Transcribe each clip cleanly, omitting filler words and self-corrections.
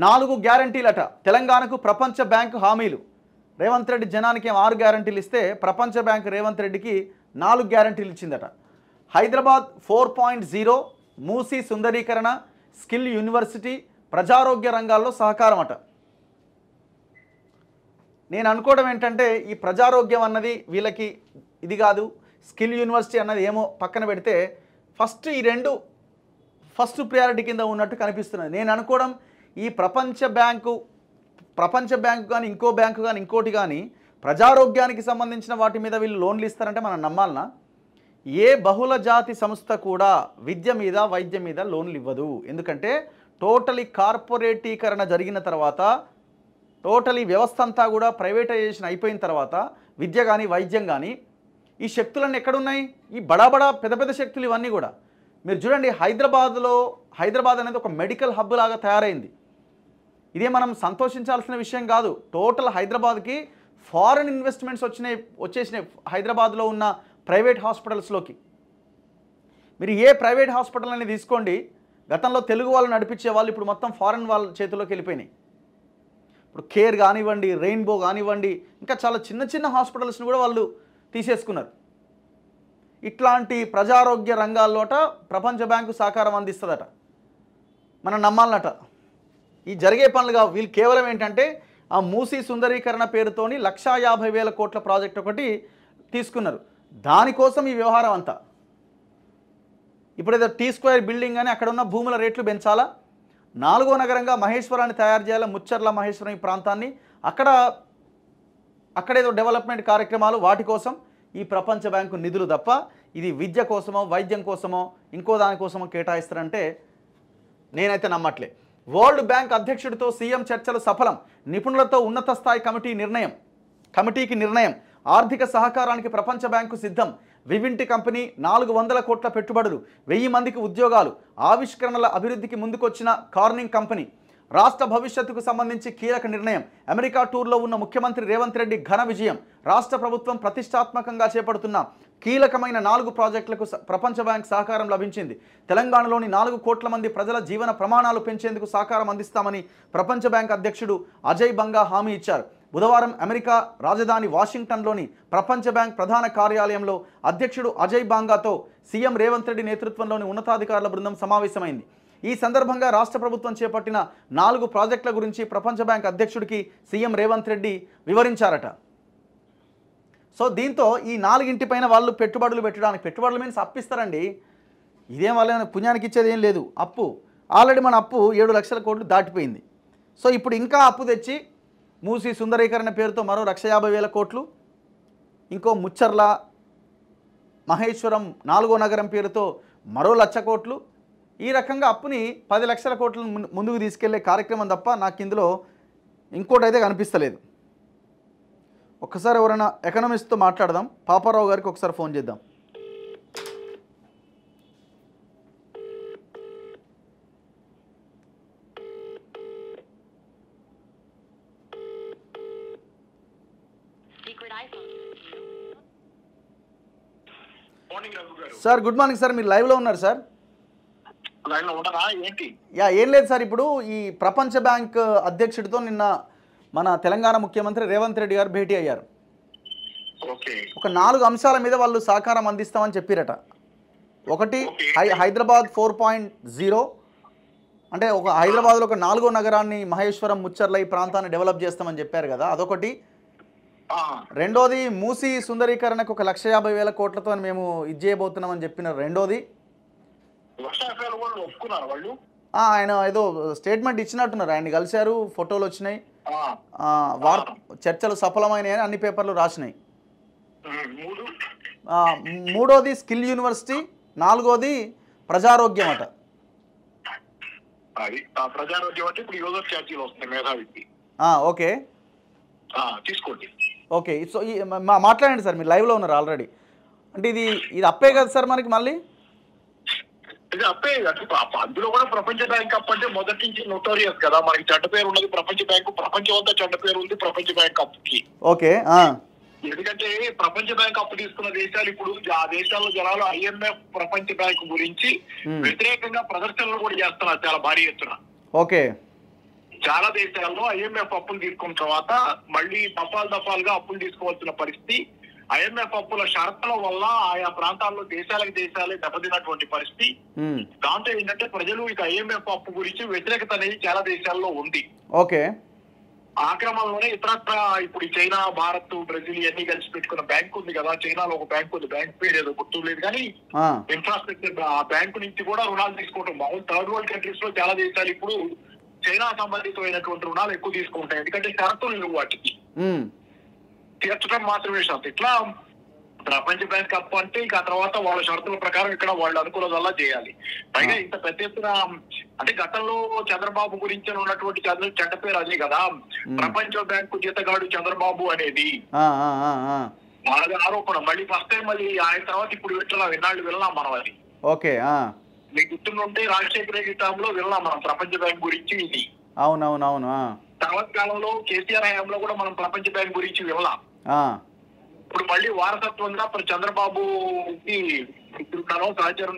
4 గ్యారంటీలట తెలంగాణకు ప్రపంచ బ్యాంకు హామీలు. రేవంత్ రెడ్డి జనానికి 6 గ్యారంటీలు ఇస్తే ప్రపంచ బ్యాంకు రేవంత్ రెడ్డికి 4 గ్యారంటీలు ఇచ్చిందట. హైదరాబాద్ 4.0, మూసీ సుందరీకరణ, స్కిల్ యూనివర్సిటీ, ప్రజారోగ్య రంగాల్లో సహకారం అట. నేను అనుకోవడం ఏంటంటే ఈ ప్రజారోగ్యం అన్నది వీళ్ళకి ఇది కాదు, స్కిల్ యూనివర్సిటీ అన్నది ఏమో పక్కన పెడితే ఫస్ట్ ఈ రెండు ఫస్ట్ ప్రయారిటీ కింద ఉన్నట్టు కనిపిస్తున్నది. నేను అనుకోవడం ఈ ప్రపంచ బ్యాంకు కానీ ఇంకో బ్యాంకు కానీ ఇంకోటి కానీ ప్రజారోగ్యానికి సంబంధించిన వాటి మీద వీళ్ళు లోన్లు ఇస్తారంటే మనం నమ్మాలనా? ఏ బహుళ జాతి సంస్థ కూడా విద్య మీద వైద్యం మీద లోన్లు ఇవ్వదు. ఎందుకంటే టోటలీ కార్పొరేటీకరణ జరిగిన తర్వాత, టోటలీ వ్యవస్థ అంతా కూడా ప్రైవేటైజేషన్ అయిపోయిన తర్వాత విద్య కానీ వైద్యం కానీ ఈ శక్తులన్నీ ఎక్కడున్నాయి? ఈ బడా పెద్ద పెద్ద శక్తులు ఇవన్నీ కూడా. మీరు చూడండి, హైదరాబాద్ అనేది ఒక మెడికల్ హబ్ లాగా తయారైంది. ఇదే మనం సంతోషించాల్సిన విషయం కాదు. టోటల్ హైదరాబాద్కి ఫారెన్ ఇన్వెస్ట్మెంట్స్ వచ్చేసినాయి హైదరాబాద్లో ఉన్న ప్రైవేట్ హాస్పిటల్స్లోకి. మీరు ఏ ప్రైవేట్ హాస్పిటల్ అని తీసుకోండి, గతంలో తెలుగు వాళ్ళు నడిపించే వాళ్ళు ఇప్పుడు మొత్తం ఫారెన్ వాళ్ళ చేతిలోకి వెళ్ళిపోయినాయి. ఇప్పుడు కేర్ కానివ్వండి, రెయిన్బో కానివ్వండి, ఇంకా చాలా చిన్న చిన్న హాస్పిటల్స్ని కూడా వాళ్ళు తీసేసుకున్నారు. ఇట్లాంటి ప్రజారోగ్య రంగాల్లోట ప్రపంచ బ్యాంకు సహకారం అందిస్తుందట. మనం నమ్మాలన్నట. ఈ జరిగే పనులుగా వీళ్ళు కేవలం ఏంటంటే ఆ మూసీ సుందరీకరణ పేరుతోని 1,50,000 కోట్ల ప్రాజెక్ట్ ఒకటి తీసుకున్నారు. దానికోసం ఈ వ్యవహారం అంతా. ఇప్పుడు ఏదో T2 బిల్డింగ్ అని అక్కడ ఉన్న భూముల రేట్లు పెంచాలా, 4వ నగరంగా మహేశ్వరాన్ని తయారు చేయాలా, ముచ్చర్ల మహేశ్వరం ఈ ప్రాంతాన్ని, అక్కడేదో డెవలప్మెంట్ కార్యక్రమాలు, వాటి కోసం ఈ ప్రపంచ బ్యాంకు నిధులు తప్ప ఇది విద్య కోసమో వైద్యం కోసమో ఇంకో దానికోసమో కేటాయిస్తారంటే నేనైతే నమ్మట్లే. వరల్డ్ బ్యాంక్ అధ్యక్షుడితో సీఎం చర్చలు సఫలం, నిపుణులతో ఉన్నత స్థాయి కమిటీకి నిర్ణయం. ఆర్థిక సహకారానికి ప్రపంచ బ్యాంకు సిద్ధం. వివింటి కంపెనీ 400 కోట్ల పెట్టుబడులు, 1000 మందికి ఉద్యోగాలు, ఆవిష్కరణల అభివృద్ధికి ముందుకొచ్చిన కార్నింగ్ కంపెనీ. రాష్ట్ర భవిష్యత్తుకు సంబంధించి కీలక నిర్ణయం. అమెరికా టూర్లో ఉన్న ముఖ్యమంత్రి రేవంత్ రెడ్డి ఘన విజయం. రాష్ట్ర ప్రభుత్వం ప్రతిష్టాత్మకంగా చేపడుతున్న కీలకమైన 4 ప్రాజెక్టులకు ప్రపంచ బ్యాంక్ సహకారం లభించింది. తెలంగాణలోని 4 కోట్ల మంది ప్రజల జీవన ప్రమాణాలు పెంచేందుకు సహకారం అందిస్తామని ప్రపంచ బ్యాంక్ అధ్యక్షుడు అజయ్ బంగా హామీ ఇచ్చారు. బుధవారం అమెరికా రాజధాని వాషింగ్టన్లోని ప్రపంచ బ్యాంక్ ప్రధాన కార్యాలయంలో అధ్యక్షుడు అజయ్ బాంగాతో సీఎం రేవంత్ రెడ్డి నేతృత్వంలోని ఉన్నతాధికారుల బృందం సమావేశమైంది. ఈ సందర్భంగా రాష్ట్ర ప్రభుత్వం చేపట్టిన 4 ప్రాజెక్టుల గురించి ప్రపంచ బ్యాంక్ అధ్యక్షుడికి సీఎం రేవంత్ రెడ్డి వివరించారట. సో దీంతో ఈ 4 వాళ్ళు పెట్టుబడులు మీన్స్ అప్పిస్తారండి. ఇదేం వాళ్ళ పుణ్యానికి ఇచ్చేది ఏం లేదు, అప్పు. ఆల్రెడీ మన అప్పు 7 లక్షల కోట్లు దాటిపోయింది. సో ఇప్పుడు ఇంకా అప్పు తెచ్చి మూసీ సుందరీకరణ పేరుతో మరో 1,50,000 కోట్లు, ఇంకో ముచ్చర్ల మహేశ్వరం 4వ నగరం పేరుతో మరో 1,00,000 కోట్లు, ఈ రకంగా అప్పుని 10 లక్షల కోట్లను ముందుకు తీసుకెళ్లే కార్యక్రమం తప్ప నాకు ఇందులో ఇంకోటి అయితే కనిపిస్తలేదు. ఒక్కసారి ఎవరైనా ఎకనామిస్ట్తో మాట్లాడదాం. పాపారావు గారికి ఒకసారి ఫోన్ చేద్దాం. సార్ గుడ్ మార్నింగ్ సార్, మీరు లైవ్లో ఉన్నారు సార్. ఏం లేదు సార్, ఇప్పుడు ఈ ప్రపంచ బ్యాంక్ అధ్యక్షుడితో నిన్న మన తెలంగాణ ముఖ్యమంత్రి రేవంత్ రెడ్డి గారు భేటీ అయ్యారు. ఒక 4 అంశాల మీద వాళ్ళు సహకారం అందిస్తామని చెప్పారట. ఒకటి హైదరాబాద్ 4.0, అంటే ఒక హైదరాబాద్లో ఒక 4వ నగరాన్ని మహేశ్వరం ముచ్చర్ల ఈ ప్రాంతాన్ని డెవలప్ చేస్తామని చెప్పారు కదా, అదొకటి. రెండోది మూసీ సుందరీకరణకు ఒక 1,50,000 కోట్లతో మేము ఇది చేయబోతున్నామని చెప్పినారు. రెండోది ఆయన ఏదో స్టేట్మెంట్ ఇచ్చినట్టున్నారు, ఆయన కలిశారు, ఫోటోలు వచ్చినాయి, చర్చలు సఫలమైనాయని అన్ని పేపర్లు రాసినాయి. మూడోది స్కిల్ యూనివర్సిటీ, 4వది ప్రజారోగ్యం అట. Okay okay. సో మాట్లాడండి సార్, మీరు లైవ్లో ఉన్నారు ఆల్రెడీ. అంటే ఇది అప్పే కదా సార్ మనకి మళ్ళీ ఇది అప్పే. అందులో కూడా ప్రపంచ బ్యాంక్ అప్పు అంటే మొదటి నుంచి నోటోరియస్ కదా, మనకి చెడ్డ పేరు ఉన్నది ప్రపంచ బ్యాంకు. ప్రపంచం అంతా చెడ్డ పేరు ఉంది ప్రపంచ బ్యాంక్ అప్పుకి. ఓకే. ఎందుకంటే ప్రపంచ బ్యాంక్ అప్పు తీసుకున్న దేశాలు ఇప్పుడు ఆ దేశాల్లో జనాలు IMF ప్రపంచ బ్యాంకు గురించి వ్యతిరేకంగా ప్రదర్శనలు కూడా చేస్తున్నారు చాలా భారీ ఎత్తున. ఓకే. చాలా దేశాల్లో IMF అప్పులు తీసుకున్న తర్వాత మళ్ళీ దఫాలుగా అప్పులు తీసుకోవాల్సిన పరిస్థితి, IMF అప్పుల షరతుల వల్ల ఆయా ప్రాంతాల్లో దేశాలే దెబ్బతిన్నటువంటి పరిస్థితి. దాంతో ఏంటంటే ప్రజలు ఇక IMF అప్పు గురించి వ్యతిరేకత అనేది చాలా దేశాల్లో ఉంది. ఓకే. ఆ క్రమంలోనే ఇతరత్ర ఇప్పుడు చైనా, భారత్, బ్రెజిల్ అన్ని కలిసి పెట్టుకున్న బ్యాంక్ ఉంది కదా, చైనాలో ఒక బ్యాంక్ ఉంది, బ్యాంక్ పేరు ఏదో గుర్తులేదు కానీ ఇన్ఫ్రాస్ట్రక్చర్ ఆ బ్యాంకు నుంచి కూడా రుణాలు తీసుకోవడం. మామూలు థర్డ్ వరల్డ్ కంట్రీస్ లో చాలా దేశాలు ఇప్పుడు చైనా సంబంధితమైనటువంటి రుణాలు ఎక్కువ తీసుకుంటాయి, ఎందుకంటే షరతులు లేవు వాటికి, తీర్చడం మాత్రమే షరతు. ఇట్లా ప్రపంచ బ్యాంక్ అప్పు అంటే ఇక ఆ తర్వాత వాళ్ళ షరతుల ప్రకారం ఇక్కడ వాళ్ళు అనుకూలదల్లా చేయాలి. పైగా ఇంత పెద్ద ఎత్తున అంటే గతంలో చంద్రబాబు గురించి ఉన్నటువంటి చెడ్డ పేరు అదే కదా, ప్రపంచ బ్యాంకు జీతగాడు చంద్రబాబు అనేది బాగా ఆరోపణ. మళ్ళీ ఫస్ట్ టైం మళ్ళీ ఆయన తర్వాత ఇప్పుడు విన్నాం మనం అది. ఓకే. మీకు గుర్తుంటే రాజశేఖర రెడ్డి టైమ్ లో విన్నాం మనం ప్రపంచ బ్యాంక్ గురించి ఇది. అవునవునవును. తర్వాత కాలంలో కేసీఆర్ హయాంలో కూడా మనం ప్రపంచ బ్యాంక్ గురించి విన్నాం. ఇప్పుడు మళ్ళీ వారసత్వంగా చంద్రబాబుకి సహచరం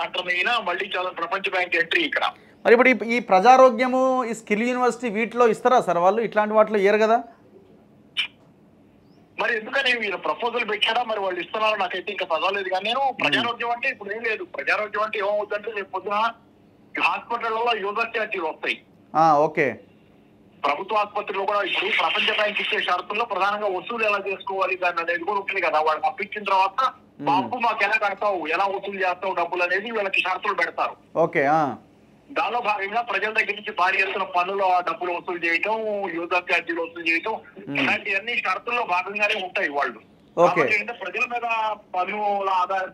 అంటమైనా మళ్ళీ ప్రపంచ బ్యాంక్ ఎంట్రీ ఇక్కడ. మరి ఇప్పుడు ఈ ప్రజారోగ్యము, ఈ స్కిల్ యూనివర్సిటీ వీటిలో ఇస్తారా సార్ వాళ్ళు? ఇట్లాంటి వాటిలో ఇయ్యరు కదా మరి, ఎందుకని వీళ్ళు ప్రపోజల్ పెట్టారా మరి వాళ్ళు ఇస్తున్నారో నాకైతే ఇంకా చదవలేదు. కానీ నేను ప్రజారోగ్యం అంటే ఇప్పుడు ఏం లేదు, ప్రజారోగ్యం అంటే ఏమవుతుందంటే రేపు పొద్దున హాస్పిటల్లో యూజర్ ఛార్జీలు వస్తాయి. ఓకే. ప్రభుత్వ ఆసుపత్రిలో కూడా ఇప్పుడు ప్రపంచ బ్యాంక్ ఇచ్చే షరతుల్లో ప్రధానంగా వసూలు ఎలా చేసుకోవాలి దాన్ని అనేది కూడా ఉంటుంది కదా. వాళ్ళు పంపించిన తర్వాత మా అప్పు మాకు ఎలా కడతావు, ఎలా వసూలు చేస్తావు డబ్బులు అనేది వీళ్ళకి షరతులు పెడతారు. ఓకే. దానిలో భాగంగా ప్రజల దగ్గర నుంచి భారీ ఎత్తున పన్నుల డబ్బులు వసూలు చేయటం, యూజర్ ఛార్జీలు వసూలు చేయటం, ఇలాంటివన్నీ షరతుల్లో భాగంగానే ఉంటాయి వాళ్ళు. ప్రజల మీద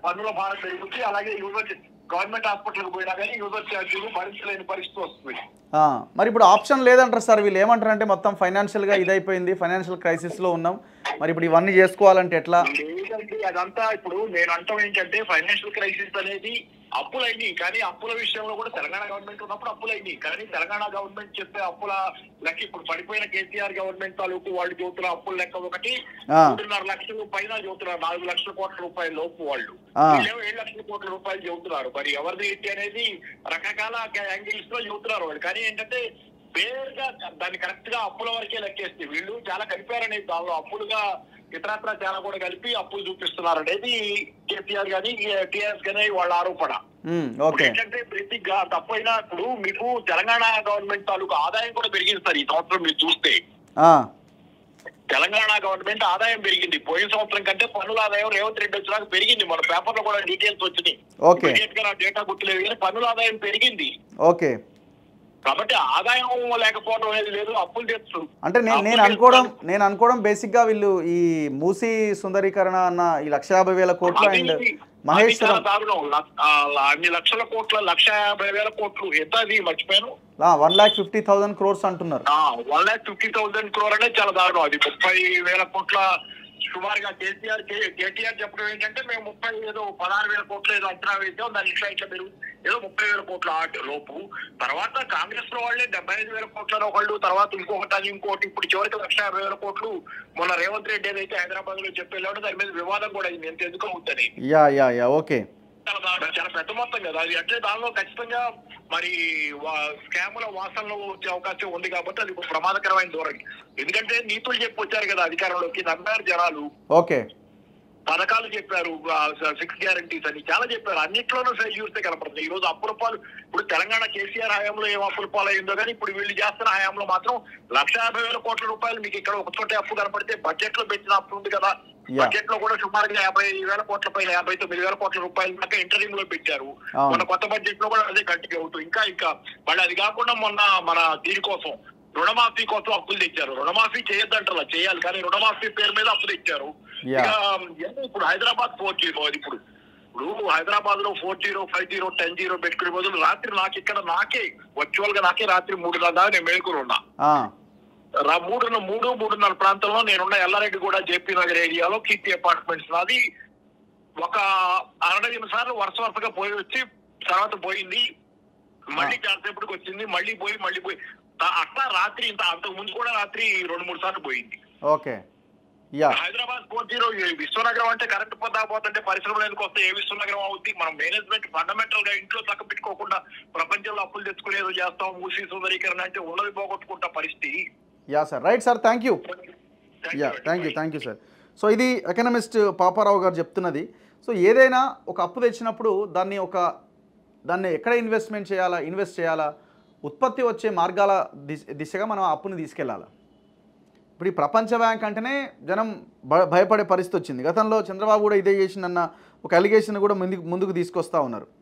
పన్నుల భారం పెరుగుతుంది. అలాగే గవర్నమెంట్ హాస్పిటల్కి పోయినా కానీ యూజర్ ఛార్జీలు భరించలేని పరిస్థితి వస్తుంది. మరి ఇప్పుడు ఆప్షన్ లేదంటారు సార్ వీళ్ళు? ఏమంటారు అంటే మొత్తం ఫైనాన్షియల్గా ఇదైపోయింది, ఫైనాన్షియల్ క్రైసిస్లో ఉన్నాం, మరి ఇప్పుడు ఇవన్నీ చేసుకోవాలంటే ఎట్లా? లేదండి, అదంతా ఇప్పుడు నేను అంటాం ఏంటంటే ఫైనాన్షియల్ క్రైసిస్ అనేది అప్పులైంది, కానీ అప్పుల విషయంలో కూడా తెలంగాణ గవర్నమెంట్ ఉన్నప్పుడు అప్పులైంది. కానీ తెలంగాణ గవర్నమెంట్ చెప్పే అప్పుల లెక్క ఇప్పుడు పడిపోయిన కేసీఆర్ గవర్నమెంట్ తాలూకు వాళ్ళు చూస్తున్న అప్పుల లెక్క ఒకటి 3.5 లక్షల పైన చదువుతున్నారు, 4 లక్షల కోట్ల రూపాయల లోపు వాళ్ళు 7 లక్షల కోట్ల రూపాయలు చదువుతున్నారు. మరి ఎవరిది ఏంటి అనేది రకరకాల యాంగిల్స్ లో చదువుతున్నారు వాళ్ళు. కానీ ఏంటంటే పేరుగా దాన్ని కరెక్ట్ గా అప్పుల వరకే లెక్కేస్తే వీళ్ళు చాలా కలిపారనేది, దానిలో అప్పులుగా ఇతరత్ర చాలా కూడా కలిపి అప్పులు చూపిస్తున్నారు అనేది కేసీఆర్ గానీ టీఆర్ఎస్ గానీ వాళ్ళ ఆరోపణ. ఏంటంటే ప్రతి తప్పైనా ఇప్పుడు మీకు తెలంగాణ గవర్నమెంట్ తాలూకు ఆదాయం కూడా పెరిగింది సార్ ఈ సంవత్సరం. మీరు చూస్తే తెలంగాణ గవర్నమెంట్ ఆదాయం పెరిగింది పోయిన సంవత్సరం కంటే. పన్నుల ఆదాయం రేవంత్ రెడ్డి వచ్చినాక పెరిగింది. మన పేపర్ లో కూడా డీటెయిల్స్ వచ్చినాయి. డేటా గుర్తులేదు కానీ పన్నుల ఆదాయం పెరిగింది. ఓకే. కాబట్టి ఆదాయం లేకపోవడం అనేది లేదు, అప్పులు తెచ్చు. అంటే నేను అనుకోవడం బేసిక్ గా వీళ్ళు ఈ మూసీ సుందరీకరణ అన్న ఈ 1,50,000 కోట్లు అండ్ మహేష్ అన్ని లక్షల కోట్ల 1,50,000 కోట్లు ఎంత అది మర్చిపోయాను. 1,50,000 crores అంటున్నారు. 1,50,000 crore అనేది చాలా దారుణం. అది 30,000 కోట్ల సుమారుగా. కేటీఆర్ చెప్పడం ఏంటంటే మేము 16,000 కోట్లు ఏదో అంచనా వేసాం, దాని ఇట్లా పెరుగు ఏదో 30,000 కోట్ల లోపు. తర్వాత కాంగ్రెస్ లో వాళ్ళే 75,000 కోట్ల ఒకళ్ళు, తర్వాత ఇంకోటి ఇప్పుడు చివరికి 1,50,000 కోట్లు మొన్న రేవంత్ రెడ్డి ఏదైతే హైదరాబాద్ లో చెప్పేలాడు దాని మీద వివాదం కూడా అయింది, ఎంత ఎందుకు అవుతుంది. ఓకే. చాలా పెద్ద మొత్తం కదా అది. అంటే దానిలో ఖచ్చితంగా మరి స్కాముల వాసనలు వచ్చే అవకాశం ఉంది కాబట్టి అది ప్రమాదకరమైన ధోరణి. ఎందుకంటే నీతులు చెప్పి వచ్చారు కదా అధికారంలోకి, నమ్మారు జనాలు. ఓకే. పథకాలు చెప్పారు, 6 గ్యారంటీస్ అని చాలా చెప్పారు. అన్నిట్లోనూ చూస్తే కనపడుతుంది. ఈ రోజు అప్పుల పాలు ఇప్పుడు తెలంగాణ కేసీఆర్ హయాంలో ఏం అప్పుల పాలు అయిందో కానీ ఇప్పుడు వీళ్ళు చేస్తున్న హయాంలో మాత్రం 1,50,000 కోట్ల రూపాయలు మీకు ఇక్కడ ఒక చోట అప్పు కనపడితే బడ్జెట్ లో పెట్టిన అప్పు ఉంది కదా. బడ్జెట్ లో కూడా సుమారుగా 50,000 కోట్ల పైన 59,000 కోట్ల రూపాయలు దాకా ఇంటరింగ్ లో పెట్టారు. మన కొత్త బడ్జెట్ లో కూడా అదే కంటిన్యూ అవుతుంది. ఇంకా మళ్ళీ అది కాకుండా మొన్న మన దీనికోసం రుణమాఫీ కోసం అప్పులు తెచ్చారు. రుణమాఫీ చేయొద్దంటారా, చేయాలి, కానీ రుణమాఫీ పేరు మీద అప్పు తెచ్చారు. ఇప్పుడు హైదరాబాద్ 4G అది ఇప్పుడు హైదరాబాద్ లో 4G, 5G, 10G పెట్టుకునే బదులు రాత్రి నాకే వర్చువల్ గా రాత్రి 3:30 దాకా నేను మేలుకుని ఉన్నా. 3:30 ప్రాంతంలో నేనున్న ఎల్లారెడ్డి కూడా జేపీ నగర్ ఏరియాలో కీర్తి అపార్ట్మెంట్స్ నాది. ఒక 60 నిమిషాలు వరుసగా పోయి వచ్చి తర్వాత పోయింది, మళ్ళీ చాలాసేపటికి వచ్చింది, మళ్ళీ పోయి అట్లా రాత్రి అంతకు ముందు కూడా రాత్రి 2-3 సార్లు పోయింది. ఓకే. యా హైదరాబాద్ 4-0 విశ్వనగరం అంటే కరెంట్ పొందా పోతుంటే పరిశ్రమలు ఎందుకు వస్తే ఏ విశ్వనగరం అవుతుంది? మనం మేనేజ్మెంట్ ఫండమెంటల్ గా ఇంట్లో చక్క పెట్టుకోకుండా ప్రపంచంలో అప్పులు తెచ్చుకునేదో చేస్తాం, మూసీ సుందరీకరణ అంటే ఉన్నది పోగొట్టుకుంటా పరిస్థితి. Yeah sir, right sir, thank you. Yeah, thank you sir. So ఇది ఎకనమిస్ట్ పాపారావు గారు చెప్తున్నది. సో ఏదైనా ఒక అప్పు తెచ్చినప్పుడు దాన్ని ఎక్కడ ఇన్వెస్ట్ చేయాలా, ఉత్పత్తి వచ్చే మార్గాల దిశగా మనం ఆ అప్పుని తీసుకెళ్ళాలి. ఇప్పుడు ఈ ప్రపంచ బ్యాంక్ అంటేనే జనం భయపడే పరిస్థితి వచ్చింది. గతంలో చంద్రబాబు కూడా ఇదే చేసిందన్న ఒక అలిగేషన్ కూడా ముందుకు తీసుకొస్తూ ఉన్నారు.